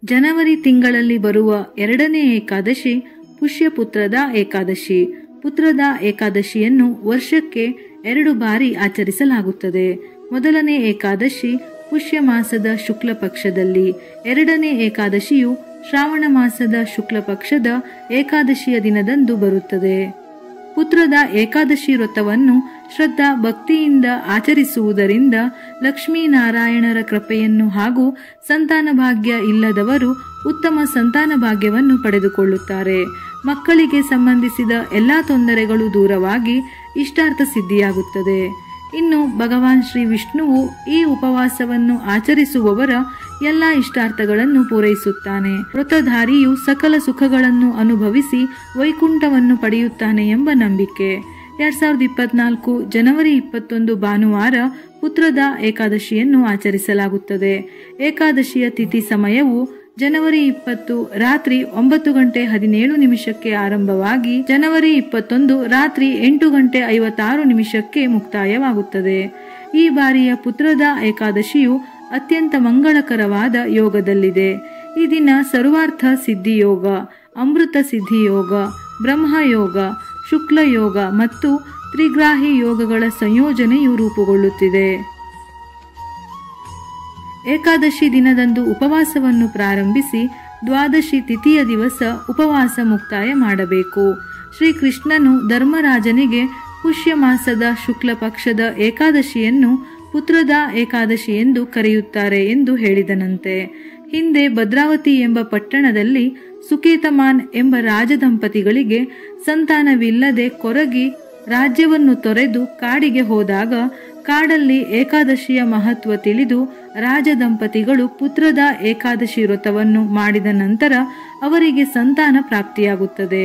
ಜನವರಿ ತಿಂಗಳಲ್ಲಿ ಬರುವ ಎರಡನೇ ಏಕಾದಶಿ ಪುಷ್ಯಪುತ್ರದ ಏಕಾದಶಿ. ಪುತ್ರದ ಏಕಾದಶಿಯನ್ನು ವರ್ಷಕ್ಕೆ 2 ಬಾರಿ ಆಚರಿಸಲಾಗುತ್ತದೆ. ಮೊದಲನೇ ಏಕಾದಶಿ ಪುಷ್ಯ ಮಾಸದ ಶುಕ್ಲ ಪಕ್ಷದಲ್ಲಿ, ಎರಡನೇ ಏಕಾದಶಿಯು ಶ್ರಾವಣ ಮಾಸದ ಶುಕ್ಲ ಪಕ್ಷದ ಏಕಾದಶಿಯ ದಿನದಂದು ಬರುತ್ತದೆ. ಪುತ್ರದ ಏಕಾದಶಿ ವ್ರತವನ್ನು ಶ್ರದ್ಧಾ ಭಕ್ತಿಯಿಂದ ಆಚರಿಸುವುದರಿಂದ ಲಕ್ಷ್ಮೀನಾರಾಯಣರ ಕೃಪೆಯನ್ನು ಹಾಗೂ ಸಂತಾನ ಭಾಗ್ಯ ಇಲ್ಲದವರು ಉತ್ತಮ ಸಂತಾನ ಭಾಗ್ಯವನ್ನು ಪಡೆದುಕೊಳ್ಳುತ್ತಾರೆ. ಮಕ್ಕಳಿಗೆ ಸಂಬಂಧಿಸಿದ ಎಲ್ಲ ತೊಂದರೆಗಳು ದೂರವಾಗಿ ಇಷ್ಟಾರ್ಥ ಸಿದ್ಧಿಯಾಗುತ್ತದೆ. ಇನ್ನು ಭಗವಾನ್ ಶ್ರೀ ವಿಷ್ಣುವು ಈ ಉಪವಾಸವನ್ನು ಆಚರಿಸುವವರ ಎಲ್ಲ ಇಷ್ಟಾರ್ಥಗಳನ್ನು ಪೂರೈಸುತ್ತಾನೆ. ವ್ರತಧಾರಿಯು ಸಕಲ ಸುಖಗಳನ್ನು ಅನುಭವಿಸಿ ವೈಕುಂಠವನ್ನು ಪಡೆಯುತ್ತಾನೆ ಎಂಬ ನಂಬಿಕೆ. 2024 ಜನವರಿ 21 ಭಾನುವಾರ ಪುತ್ರದ ಏಕಾದಶಿಯನ್ನು ಆಚರಿಸಲಾಗುತ್ತದೆ. ಏಕಾದಶಿಯ ತಿಥಿ ಸಮಯವು ಜನವರಿ 20 ರಾತ್ರಿ 9:17 ಆರಂಭವಾಗಿ ಜನವರಿ 21 ರಾತ್ರಿ 8:56 ಮುಕ್ತಾಯವಾಗುತ್ತದೆ. ಈ ಬಾರಿಯ ಪುತ್ರದ ಏಕಾದಶಿಯು ಅತ್ಯಂತ ಮಂಗಳಕರವಾದ ಯೋಗದಲ್ಲಿದೆ. ಈ ದಿನ ಸರ್ವಾರ್ಥ ಸಿದ್ಧಿಯೋಗ, ಅಮೃತ ಸಿದ್ಧಿಯೋಗ, ಬ್ರಹ್ಮಯೋಗ, ಶುಕ್ಲ ಯೋಗ ಮತ್ತು ತ್ರಿಗ್ರಾಹಿ ಯೋಗಗಳ ಸಂಯೋಜನೆಯು ರೂಪುಗೊಳ್ಳುತ್ತಿದೆ. ಏಕಾದಶಿ ದಿನದಂದು ಉಪವಾಸವನ್ನು ಪ್ರಾರಂಭಿಸಿ ದ್ವಾದಶಿ ತಿಥಿಯ ದಿವಸ ಉಪವಾಸ ಮುಕ್ತಾಯ ಮಾಡಬೇಕು. ಶ್ರೀಕೃಷ್ಣನು ಧರ್ಮರಾಜನಿಗೆ ಪುಷ್ಯ ಮಾಸದ ಶುಕ್ಲ ಪಕ್ಷದ ಏಕಾದಶಿಯನ್ನು ಪುತ್ರದ ಏಕಾದಶಿ ಎಂದು ಕರೆಯುತ್ತಾರೆ ಎಂದು ಹೇಳಿದನಂತೆ. ಹಿಂದೆ ಭದ್ರಾವತಿ ಎಂಬ ಪಟ್ಟಣದಲ್ಲಿ ಸುಕೇತಮಾನ್ ಎಂಬ ರಾಜದಂಪತಿಗಳಿಗೆ ಸಂತಾನವಿಲ್ಲದೆ ಕೊರಗಿ ರಾಜ್ಯವನ್ನು ತೊರೆದು ಕಾಡಿಗೆ ಹೋದಾಗ ಕಾಡಲ್ಲಿ ಏಕಾದಶಿಯ ಮಹತ್ವ ತಿಳಿದು ರಾಜದಂಪತಿಗಳು ಪುತ್ರದ ಏಕಾದಶಿ ವ್ರತವನ್ನು ಮಾಡಿದ ನಂತರ ಅವರಿಗೆ ಸಂತಾನ ಪ್ರಾಪ್ತಿಯಾಗುತ್ತದೆ.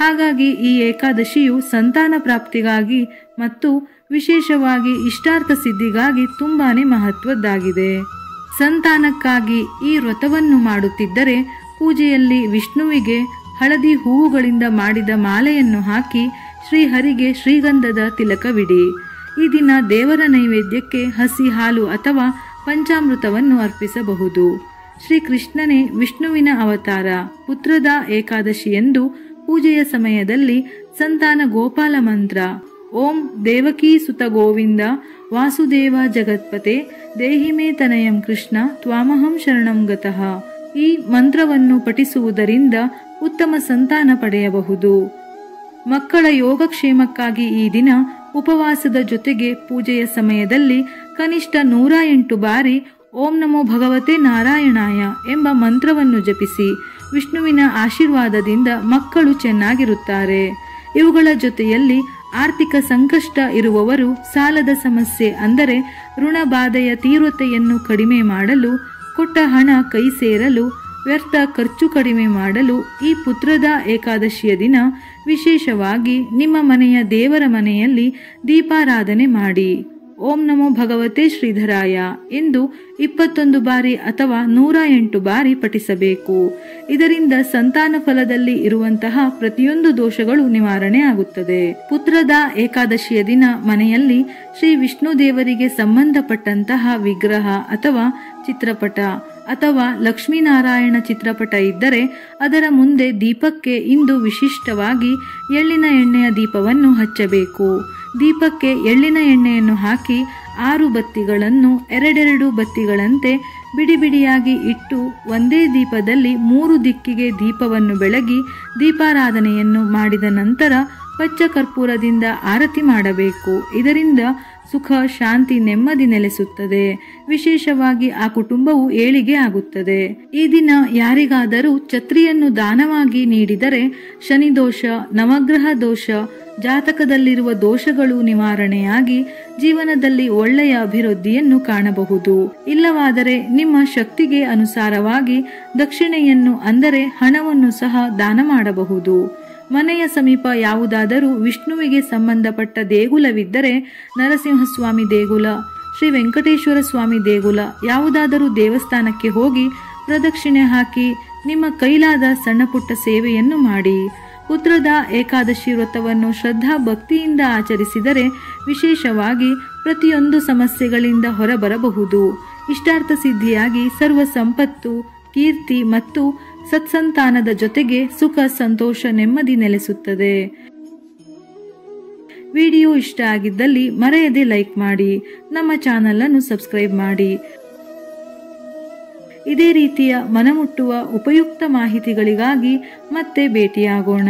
ಹಾಗಾಗಿ ಈ ಏಕಾದಶಿಯು ಸಂತಾನ ಪ್ರಾಪ್ತಿಗಾಗಿ ಮತ್ತು ವಿಶೇಷವಾಗಿ ಇಷ್ಟಾರ್ಥ ಸಿದ್ಧಿಗಾಗಿ ತುಂಬಾನೇ ಮಹತ್ವದ್ದಾಗಿದೆ. ಸಂತಾನಕ್ಕಾಗಿ ಈ ವ್ರತವನ್ನು ಮಾಡುತ್ತಿದ್ದರೆ ಪೂಜೆಯಲ್ಲಿ ವಿಷ್ಣುವಿಗೆ ಹಳದಿ ಹೂವುಗಳಿಂದ ಮಾಡಿದ ಮಾಲೆಯನ್ನು ಹಾಕಿ ಶ್ರೀಹರಿಗೆ ಶ್ರೀಗಂಧದ ತಿಲಕವಿಡಿ. ಈ ದಿನ ದೇವರ ನೈವೇದ್ಯಕ್ಕೆ ಹಸಿ ಹಾಲು ಅಥವಾ ಪಂಚಾಮೃತವನ್ನು ಅರ್ಪಿಸಬಹುದು. ಶ್ರೀಕೃಷ್ಣನೇ ವಿಷ್ಣುವಿನ ಅವತಾರ. ಪುತ್ರದ ಏಕಾದಶಿ ಎಂದು ಪೂಜೆಯ ಸಮಯದಲ್ಲಿ ಸಂತಾನ ಗೋಪಾಲ ಮಂತ್ರ ಓಂ ದೇವಕೀ ಸುತ ಗೋವಿಂದ ವಾಸುದೇವ ಜಗತ್ಪತೆ ದೇಹಿಮೇ ತನಯಂ ಕೃಷ್ಣ ತ್ವಾಮಹಂ ಶರಣಂ ಗತಃ ಈ ಮಂತ್ರವನ್ನು ಪಠಿಸುವುದರಿಂದ ಉತ್ತಮ ಸಂತಾನ ಪಡೆಯಬಹುದು. ಮಕ್ಕಳ ಯೋಗಕ್ಷೇಮಕ್ಕಾಗಿ ಈ ದಿನ ಉಪವಾಸದ ಜೊತೆಗೆ ಪೂಜೆಯ ಸಮಯದಲ್ಲಿ ಕನಿಷ್ಠ 108 ಬಾರಿ ಓಂ ನಮೋ ಭಗವತೆ ನಾರಾಯಣಾಯ ಎಂಬ ಮಂತ್ರವನ್ನು ಜಪಿಸಿ ವಿಷ್ಣುವಿನ ಆಶೀರ್ವಾದದಿಂದ ಮಕ್ಕಳು ಚೆನ್ನಾಗಿರುತ್ತಾರೆ. ಇವುಗಳ ಜೊತೆಯಲ್ಲಿ ಆರ್ಥಿಕ ಸಂಕಷ್ಟ ಇರುವವರು ಸಾಲದ ಸಮಸ್ಯೆ ಅಂದರೆ ಋಣ ಬಾಧೆಯ ತೀವ್ರತೆಯನ್ನು ಕಡಿಮೆ ಮಾಡಲು, ಕೊಟ್ಟ ಹಣ ಕೈ ಸೇರಲು, ವ್ಯರ್ಥ ಖರ್ಚು ಕಡಿಮೆ ಮಾಡಲು ಈ ಪುತ್ರದ ಏಕಾದಶಿಯ ದಿನ ವಿಶೇಷವಾಗಿ ನಿಮ್ಮ ಮನೆಯ ದೇವರ ಮನೆಯಲ್ಲಿ ದೀಪಾರಾಧನೆ ಮಾಡಿ. ಓಂ ನಮೋ ಭಗವತೆ ಶ್ರೀಧರಾಯ ಎಂದು 21 ಬಾರಿ ಅಥವಾ 108 ಬಾರಿ ಪಠಿಸಬೇಕು. ಇದರಿಂದ ಸಂತಾನ ಫಲದಲ್ಲಿ ಇರುವಂತಹ ಪ್ರತಿಯೊಂದು ದೋಷಗಳು ನಿವಾರಣೆ ಆಗುತ್ತದೆ. ಪುತ್ರದ ಏಕಾದಶಿಯ ದಿನ ಮನೆಯಲ್ಲಿ ಶ್ರೀ ವಿಷ್ಣು ದೇವರಿಗೆ ಸಂಬಂಧಪಟ್ಟಂತಹ ವಿಗ್ರಹ ಅಥವಾ ಚಿತ್ರಪಟ ಅಥವಾ ಲಕ್ಷ್ಮೀನಾರಾಯಣ ಚಿತ್ರಪಟ ಇದ್ದರೆ ಅದರ ಮುಂದೆ ದೀಪಕ್ಕೆ ಇಂದು ವಿಶಿಷ್ಟವಾಗಿ ಎಳ್ಳಿನ ಎಣ್ಣೆಯ ದೀಪವನ್ನು ಹಚ್ಚಬೇಕು. ದೀಪಕ್ಕೆ ಎಳ್ಳಿನ ಎಣ್ಣೆಯನ್ನು ಹಾಕಿ 6 ಬತ್ತಿಗಳನ್ನು 2 ಬತ್ತಿಗಳಂತೆ ಬಿಡಿ ಬಿಡಿಯಾಗಿ ಇಟ್ಟು ಒಂದೇ ದೀಪದಲ್ಲಿ 3 ದಿಕ್ಕಿಗೆ ದೀಪವನ್ನು ಬೆಳಗಿ ದೀಪಾರಾಧನೆಯನ್ನು ಮಾಡಿದ ನಂತರ ಪಚ್ಚ ಕರ್ಪೂರದಿಂದ ಆರತಿ ಮಾಡಬೇಕು. ಇದರಿಂದ ಸುಖ, ಶಾಂತಿ, ನೆಮ್ಮದಿ ನೆಲೆಸುತ್ತದೆ. ವಿಶೇಷವಾಗಿ ಆ ಕುಟುಂಬವು ಏಳಿಗೆ ಆಗುತ್ತದೆ. ಈ ದಿನ ಯಾರಿಗಾದರೂ ಛತ್ರಿಯನ್ನು ದಾನವಾಗಿ ನೀಡಿದರೆ ಶನಿದೋಷ, ನವಗ್ರಹ ದೋಷ, ಜಾತಕದಲ್ಲಿರುವ ದೋಷಗಳು ನಿವಾರಣೆಯಾಗಿ ಜೀವನದಲ್ಲಿ ಒಳ್ಳೆಯ ಅಭಿವೃದ್ಧಿಯನ್ನು ಕಾಣಬಹುದು. ಇಲ್ಲವಾದರೆ ನಿಮ್ಮ ಶಕ್ತಿಗೆ ಅನುಸಾರವಾಗಿ ದಕ್ಷಿಣೆಯನ್ನು ಅಂದರೆ ಹಣವನ್ನು ಸಹ ದಾನ ಮಾಡಬಹುದು. ಮನೆಯ ಸಮೀಪ ಯಾವುದಾದರೂ ವಿಷ್ಣುವಿಗೆ ಸಂಬಂಧಪಟ್ಟ ದೇಗುಲವಿದ್ದರೆ ನರಸಿಂಹಸ್ವಾಮಿ ದೇಗುಲ, ಶ್ರೀ ವೆಂಕಟೇಶ್ವರ ಸ್ವಾಮಿ ದೇಗುಲ ಯಾವುದಾದರೂ ದೇವಸ್ಥಾನಕ್ಕೆ ಹೋಗಿ ಪ್ರದಕ್ಷಿಣೆ ಹಾಕಿ ನಿಮ್ಮ ಕೈಲಾದ ಸಣ್ಣ ಪುಟ್ಟ ಸೇವೆಯನ್ನು ಮಾಡಿ. ಪುತ್ರದ ಏಕಾದಶಿ ವ್ರತವನ್ನು ಶ್ರದ್ಧಾ ಭಕ್ತಿಯಿಂದ ಆಚರಿಸಿದರೆ ವಿಶೇಷವಾಗಿ ಪ್ರತಿಯೊಂದು ಸಮಸ್ಯೆಗಳಿಂದ ಹೊರಬರಬಹುದು. ಇಷ್ಟಾರ್ಥ ಸಿದ್ಧಿಯಾಗಿ ಸರ್ವ ಸಂಪತ್ತು, ಕೀರ್ತಿ ಮತ್ತು ಸತ್ಸಂತಾನದ ಜೊತೆಗೆ ಸುಖ ಸಂತೋಷ ನೆಮ್ಮದಿ ನೆಲೆಸುತ್ತದೆ. ವಿಡಿಯೋ ಇಷ್ಟ ಆಗಿದ್ದಲ್ಲಿ ಮರೆಯದೆ ಲೈಕ್ ಮಾಡಿ, ನಮ್ಮ ಚಾನೆಲ್ ಅನ್ನು ಸಬ್ಸ್ಕ್ರೈಬ್ ಮಾಡಿ. ಇದೇ ರೀತಿಯ ಮನಮುಟ್ಟುವ ಉಪಯುಕ್ತ ಮಾಹಿತಿಗಳಿಗಾಗಿ ಮತ್ತೆ ಭೇಟಿಯಾಗೋಣ.